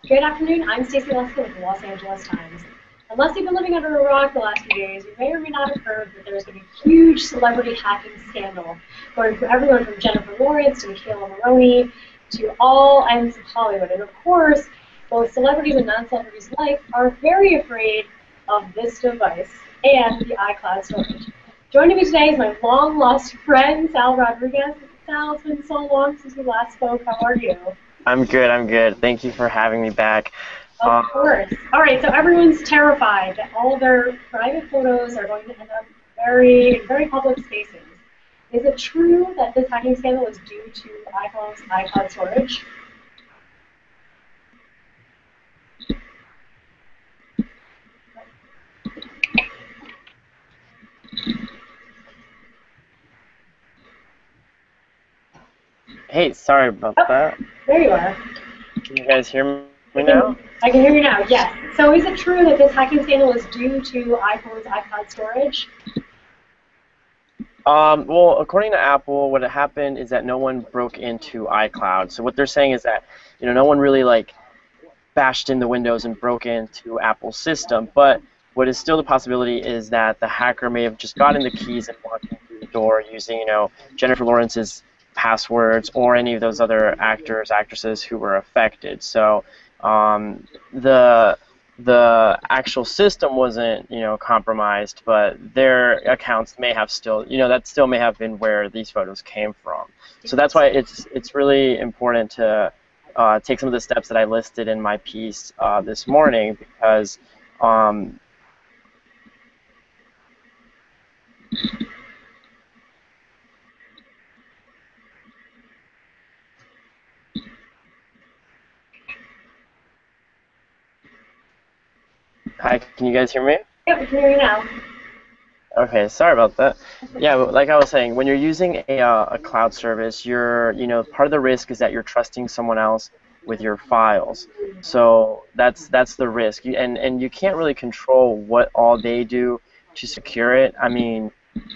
Good afternoon. I'm Stacey Leska with the Los Angeles Times. Unless you've been living under a rock the last few days, you may or may not have heard that there's been a huge celebrity hacking scandal going through everyone from Jennifer Lawrence to Michaela Maroney to all ends of Hollywood. And of course, both celebrities and non-celebrities alike are very afraid of this device and the iCloud storage. Joining me today is my long-lost friend, Salvador Rodriguez. Sal, it's been so long since we last spoke. How are you? I'm good, I'm good. Thank you for having me back. Of course. All right, so everyone's terrified that all of their private photos are going to end up very public spaces. Is it true that this hacking scandal is due to iPhone's iCloud storage? Hey, sorry about that. There you are. Can you guys hear me now? I can hear you now, yes. So is it true that this hacking scandal is due to iPhone's iCloud storage? Well, according to Apple, what had happened is that no one broke into iCloud. So what they're saying is that, no one really bashed in the windows and broke into Apple's system. But what is still the possibility is that the hacker may have just gotten the keys and walked in through the door using, Jennifer Lawrence's passwords or any of those other actors, actresses who were affected. So the actual system wasn't, compromised, but their accounts may have still, that still may have been where these photos came from. So that's why it's really important to take some of the steps that I listed in my piece this morning, because hi, can you guys hear me? Yep, we can hear you now. Okay, sorry about that. Yeah, but like I was saying, when you're using a cloud service, part of the risk is that you're trusting someone else with your files. So that's the risk. And you can't really control what all they do to secure it. I mean,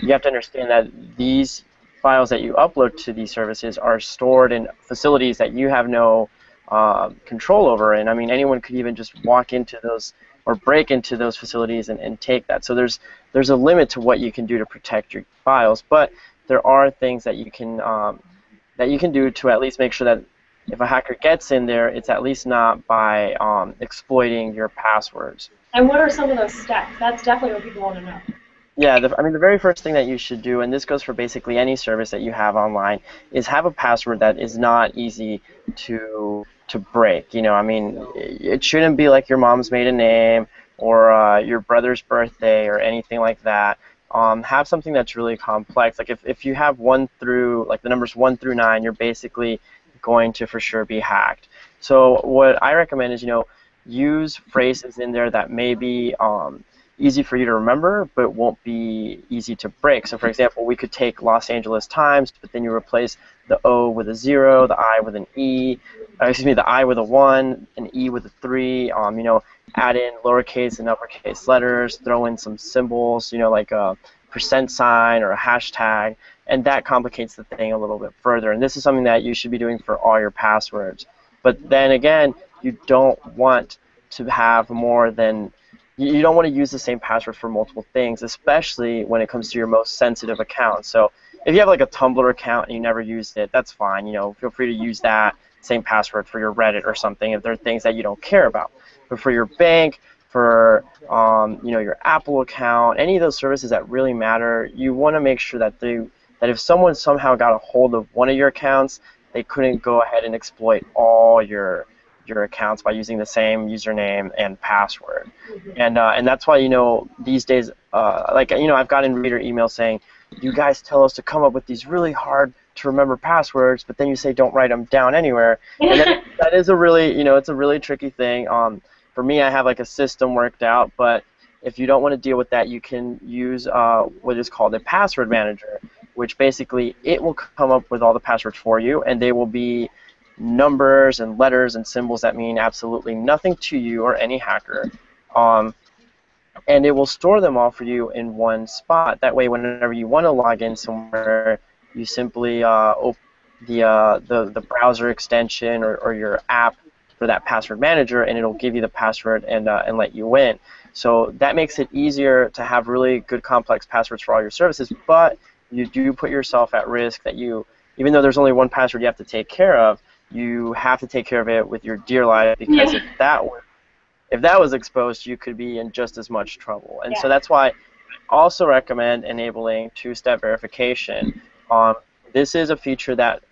you have to understand that these files that you upload to these services are stored in facilities that you have no control over. And I mean, anyone could even just walk into those or break into those facilities and take that. So there's a limit to what you can do to protect your files, but there are things that you can do to at least make sure that if a hacker gets in there, it's at least not by exploiting your passwords. And what are some of those steps? That's definitely what people want to know. Yeah, I mean, the very first thing that you should do, and this goes for basically any service that you have online, is have a password that is not easy to break. I mean, it shouldn't be like your mom's maiden name or your brother's birthday or anything like that. Have something that's really complex. Like if you have the numbers 1 through 9, you're basically going to for sure be hacked. So what I recommend is, use phrases in there that may be easy for you to remember, but won't be easy to break. So for example, we could take Los Angeles Times, but then you replace the O with a 0, the I with an E, the I with a 1, an E with a 3, add in lowercase and uppercase letters, throw in some symbols, like a %sign or a hashtag, and that complicates the thing a little bit further. And this is something that you should be doing for all your passwords. But then again, you don't want to have more than you don't want to use the same password for multiple things, especially when it comes to your most sensitive accounts. So if you have like a Tumblr account and you never used it, that's fine. Feel free to use that same password for your Reddit or something if there are things that you don't care about. But for your bank, for your Apple account, any of those services that really matter, you want to make sure that if someone somehow got a hold of one of your accounts, they couldn't go ahead and exploit all your accounts by using the same username and password. And that's why, these days, I've gotten reader emails saying, you guys tell us to come up with these really hard to remember passwords, but then you say don't write them down anywhere. And then that is a really, it's a really tricky thing. For me, I have like a system worked out, but if you don't want to deal with that, you can use what is called a password manager, which basically it will come up with all the passwords for you, and they will be numbers and letters and symbols that mean absolutely nothing to you or any hacker. And it will store them all for you in one spot. That way, whenever you want to log in somewhere, you simply the browser extension or your app for that password manager, and it'll give you the password and let you in. So that makes it easier to have really good complex passwords for all your services, but you do put yourself at risk that even though there's only one password you have to take care of, you have to take care of it with your dear life, because if that was exposed, you could be in just as much trouble. And so that's why I also recommend enabling two-step verification. This is a feature that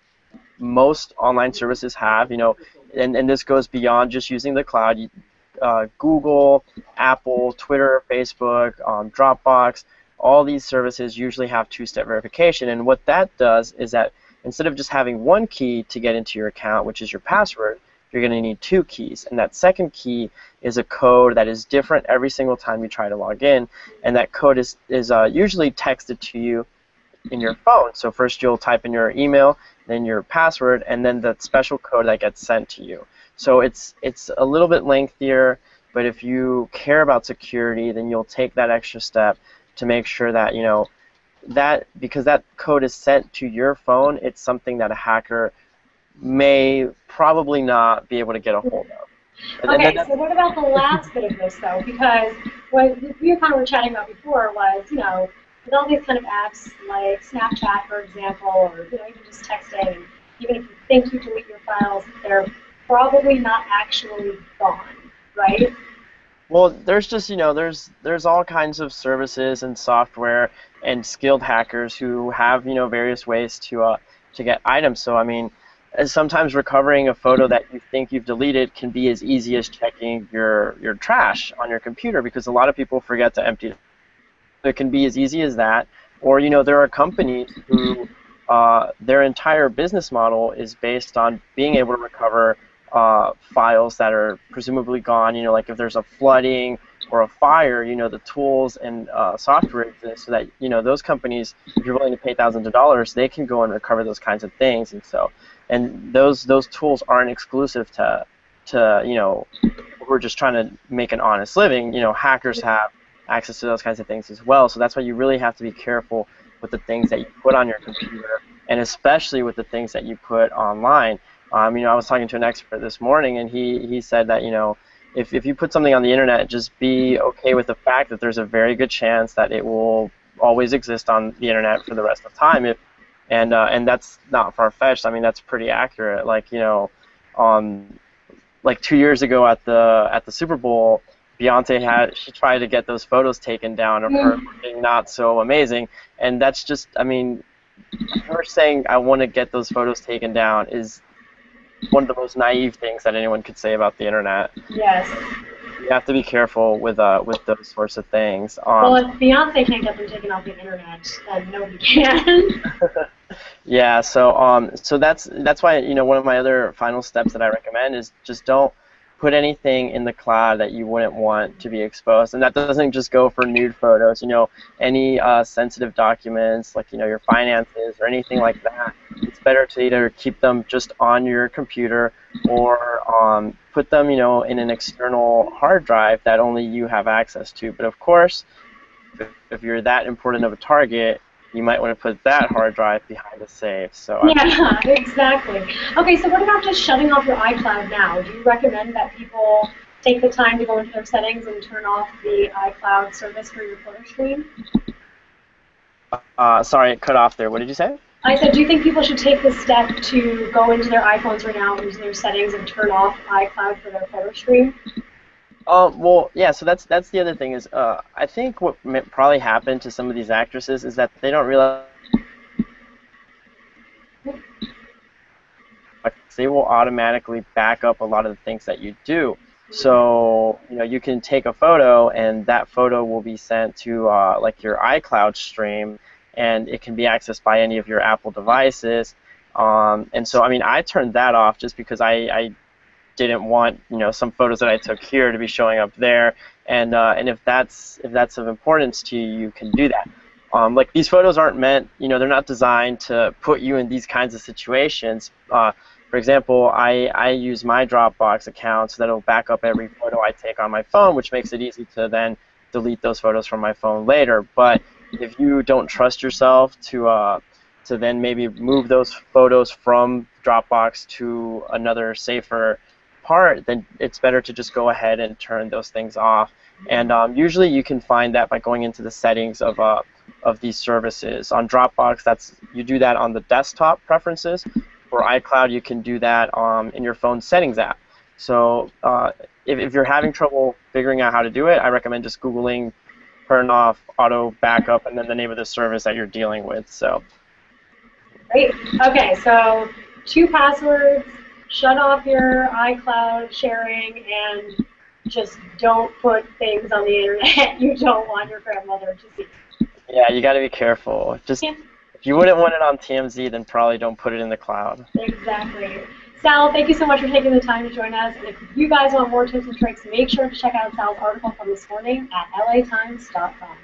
most online services have, and this goes beyond just using the cloud. Google, Apple, Twitter, Facebook, Dropbox, all these services usually have two-step verification. And what that does is that instead of just having one key to get into your account, which is your password, you're going to need two keys. And that second key is a code that is different every single time you try to log in. And that code is usually texted to you in your phone. So first you'll type in your email, then your password, and then the special code that gets sent to you. So it's a little bit lengthier, but if you care about security, then you'll take that extra step to make sure that, that because that code is sent to your phone, it's something that a hacker may probably not be able to get a hold of. Okay, so what about the last bit of this, though? Because what we kind of were chatting about before was, with all these kind of apps like Snapchat, for example, or even just texting, even if you think you delete your files, they're probably not actually gone, right? Well, there's just, there's all kinds of services and software and skilled hackers who have, various ways to get items. So, I mean, sometimes recovering a photo that you think you've deleted can be as easy as checking your trash on your computer, because a lot of people forget to empty it. It can be as easy as that. Or, there are companies who their entire business model is based on being able to recover files that are presumably gone. Like if there's a flooding or a fire, the tools and software exist so that, those companies, if you're willing to pay thousands of dollars, they can go and recover those kinds of things. And those tools aren't exclusive to who are just trying to make an honest living. Hackers have access to those kinds of things as well. So that's why you really have to be careful with the things that you put on your computer, and especially with the things that you put online. I was talking to an expert this morning, and he said that, if you put something on the internet, just be okay with the fact that there's a very good chance that it will always exist on the internet for the rest of time. And that's not far-fetched. I mean, that's pretty accurate. Like, like 2 years ago at the Super Bowl, Beyonce she tried to get those photos taken down of her being not so amazing, and that's just, I mean, her saying I want to get those photos taken down is one of the most naive things that anyone could say about the internet. Yes. You have to be careful with those sorts of things. Well, if Beyonce can't get them taken off the internet, then nobody can. Yeah, so that's why, one of my other final steps that I recommend is just don't put anything in the cloud that you wouldn't want to be exposed. And that doesn't just go for nude photos. Any sensitive documents, like your finances or anything like that. It's better to either keep them just on your computer or put them, in an external hard drive that only you have access to. But of course, if you're that important of a target, you might want to put that hard drive behind a safe. So yeah, exactly. Okay, so what about just shutting off your iCloud now? Do you recommend that people take the time to go into their settings and turn off the iCloud service for your photo stream? Sorry, it cut off there. What did you say? I said, do you think people should take the step to go into their iPhones right now, into their settings, and turn off iCloud for their photo stream? Well, yeah, so that's the other thing is, I think what probably happened to some of these actresses is that they don't realize they will automatically back up a lot of the things that you do. So, you can take a photo, and that photo will be sent to like your iCloud stream, and it can be accessed by any of your Apple devices. And so, I mean, I turned that off just because I didn't want some photos that I took here to be showing up there, and if that's of importance to you, you can do that. Like, these photos aren't meant, they're not designed to put you in these kinds of situations. For example, I use my Dropbox account so that it'll back up every photo I take on my phone, which makes it easy to then delete those photos from my phone later. But if you don't trust yourself to to then maybe move those photos from Dropbox to another safer part, then it's better to just go ahead and turn those things off. And usually you can find that by going into the settings of these services. On Dropbox, you do that on the desktop preferences. For iCloud, you can do that in your phone settings app. So if you're having trouble figuring out how to do it, I recommend just Googling turn off auto backup and then the name of the service that you're dealing with. So. Great. Okay, so 2 passwords, shut off your iCloud sharing, and just don't put things on the internet you don't want your grandmother to see. Yeah, you got to be careful. Just if you wouldn't want it on TMZ, then probably don't put it in the cloud. Exactly. Sal, thank you so much for taking the time to join us. And if you guys want more tips and tricks, make sure to check out Sal's article from this morning at latimes.com.